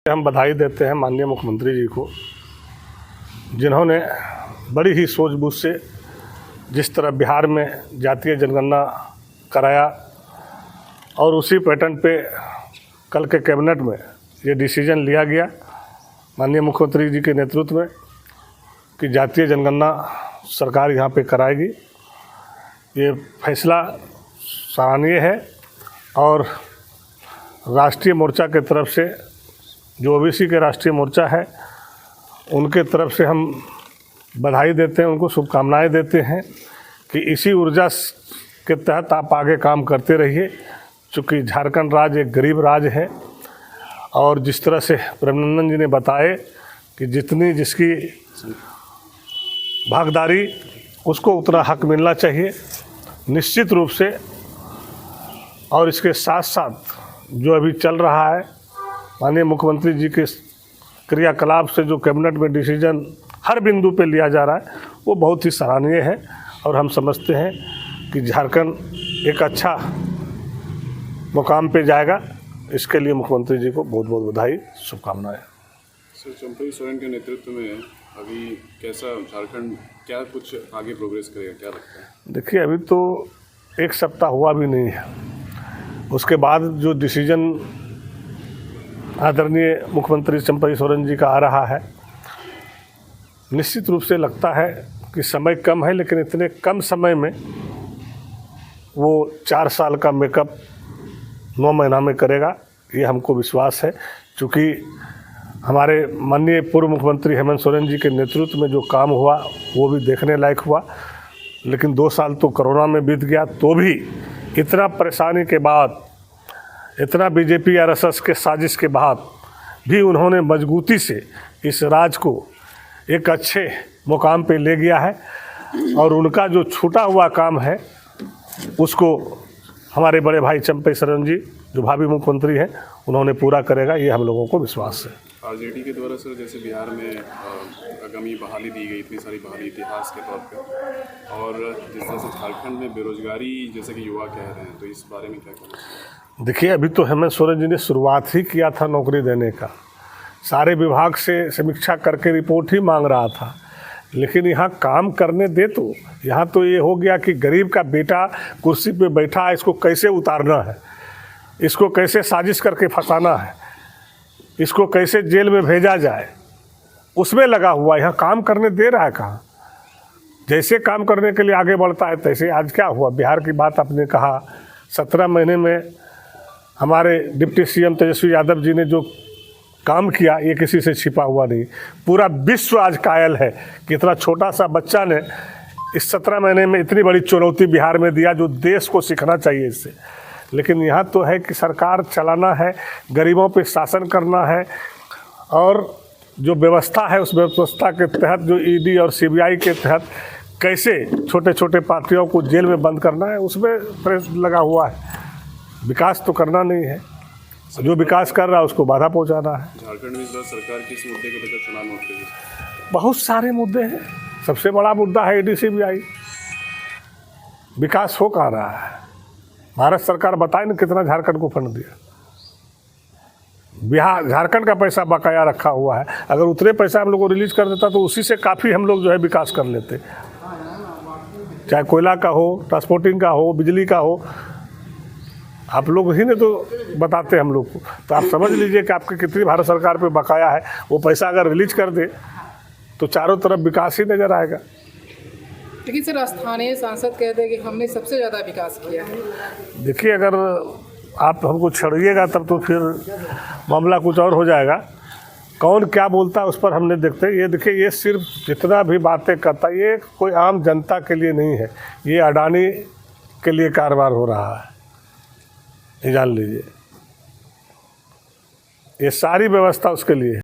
हम बधाई देते हैं माननीय मुख्यमंत्री जी को, जिन्होंने बड़ी ही सूझबूझ से जिस तरह बिहार में जातीय जनगणना कराया और उसी पैटर्न पे कल के कैबिनेट में ये डिसीजन लिया गया माननीय मुख्यमंत्री जी के नेतृत्व में कि जातीय जनगणना सरकार यहाँ पे कराएगी। ये फैसला सराहनीय है और राष्ट्रीय मोर्चा के तरफ से जो ओबीसी के राष्ट्रीय मोर्चा है उनके तरफ से हम बधाई देते हैं, उनको शुभकामनाएं देते हैं कि इसी ऊर्जा के तहत आप आगे काम करते रहिए। चूँकि झारखंड राज्य एक गरीब राज्य है और जिस तरह से प्रेमानंद जी ने बताए कि जितनी जिसकी भागीदारी उसको उतना हक मिलना चाहिए निश्चित रूप से। और इसके साथ साथ जो अभी चल रहा है माननीय मुख्यमंत्री जी के क्रियाकलाप से जो कैबिनेट में डिसीजन हर बिंदु पे लिया जा रहा है वो बहुत ही सराहनीय है और हम समझते हैं कि झारखंड एक अच्छा मुकाम पे जाएगा। इसके लिए मुख्यमंत्री जी को बहुत बहुत बधाई, शुभकामनाएं। सर, चंपई सोरेन के नेतृत्व में अभी कैसा झारखंड क्या कुछ आगे प्रोग्रेस करेगा, क्या लगता है? देखिए, अभी तो एक सप्ताह हुआ भी नहीं है, उसके बाद जो डिसीजन आदरणीय मुख्यमंत्री चंपई सोरेन जी का आ रहा है, निश्चित रूप से लगता है कि समय कम है, लेकिन इतने कम समय में वो 4 साल का मेकअप 9 महीना में करेगा, ये हमको विश्वास है। चूँकि हमारे माननीय पूर्व मुख्यमंत्री हेमंत सोरेन जी के नेतृत्व में जो काम हुआ वो भी देखने लायक हुआ, लेकिन 2 साल तो कोरोना में बीत गया, तो भी इतना परेशानी के बाद, इतना बीजेपी आरएसएस के साजिश के बाद भी उन्होंने मजबूती से इस राज्य को एक अच्छे मुकाम पे ले गया है और उनका जो छूटा हुआ काम है उसको हमारे बड़े भाई चंपई सोरेन जी जो भावी मुख्यमंत्री हैं उन्होंने पूरा करेगा, ये हम लोगों को विश्वास है। आरजेडी के द्वारा सर जैसे बिहार में आगामी बहाली दी गई, इतनी सारी बहाली इतिहास के तौर पे, और जिस तरह से झारखंड में बेरोजगारी जैसे कि युवा कह रहे हैं, तो इस बारे में क्या कहना? देखिए, अभी तो हेमंत सोरेन जी ने शुरुआत ही किया था नौकरी देने का, सारे विभाग से समीक्षा करके रिपोर्ट ही मांग रहा था, लेकिन यहाँ काम करने दे। तो यहाँ तो ये हो गया कि गरीब का बेटा कुर्सी पे बैठा है, इसको कैसे उतारना है, इसको कैसे साजिश करके फंसाना है, इसको कैसे जेल में भेजा जाए, उसमें लगा हुआ। यहाँ काम करने दे रहा है कहाँ? जैसे काम करने के लिए आगे बढ़ता है तैसे। आज क्या हुआ, बिहार की बात आपने कहा, 17 महीने में हमारे डिप्टी सीएम तेजस्वी यादव जी ने जो काम किया ये किसी से छिपा हुआ नहीं। पूरा विश्व आज कायल है कि इतना छोटा सा बच्चा ने इस 17 महीने में इतनी बड़ी चुनौती बिहार में दिया, जो देश को सीखना चाहिए इससे। लेकिन यहाँ तो है कि सरकार चलाना है, गरीबों पे शासन करना है और जो व्यवस्था है उस व्यवस्था के तहत जो ईडी और सीबीआई के तहत कैसे छोटे छोटे पार्टियों को जेल में बंद करना है उसमें प्रेस लगा हुआ है। विकास तो करना नहीं है, जो विकास कर रहा है उसको बाधा पहुंचाना है। झारखंड में इस बार सरकार किस मुद्दे को लेकर चुनाव लड़ेगी? बहुत सारे मुद्दे हैं, सबसे बड़ा मुद्दा है ईडी सीबीआई। विकास हो कहाँ रहा है? भारत सरकार बताए ना कितना झारखंड को फंड दिया। बिहार झारखंड का पैसा बकाया रखा हुआ है, अगर उतने पैसा हम लोग को रिलीज कर देता तो उसी से काफ़ी हम लोग जो है विकास कर लेते, चाहे कोयला का हो, ट्रांसपोर्टिंग का हो, बिजली का हो। आप लोग ही ने तो बताते हम लोग को, तो आप समझ लीजिए कि आपके कितनी भारत सरकार पे बकाया है। वो पैसा अगर रिलीज कर दे तो चारों तरफ विकास ही नज़र आएगा। लेकिन सर, स्थानीय सांसद कहते हैं कि हमने सबसे ज़्यादा विकास किया है। देखिए, अगर आप हमको छड़िएगा तब तो फिर मामला कुछ और हो जाएगा। कौन क्या बोलता है उस पर हमने देखते। ये देखिए, ये सिर्फ जितना भी बातें करता है ये कोई आम जनता के लिए नहीं है, ये अडानी के लिए कारोबार हो रहा है, ये जान लीजिए। ये सारी व्यवस्था उसके लिए है।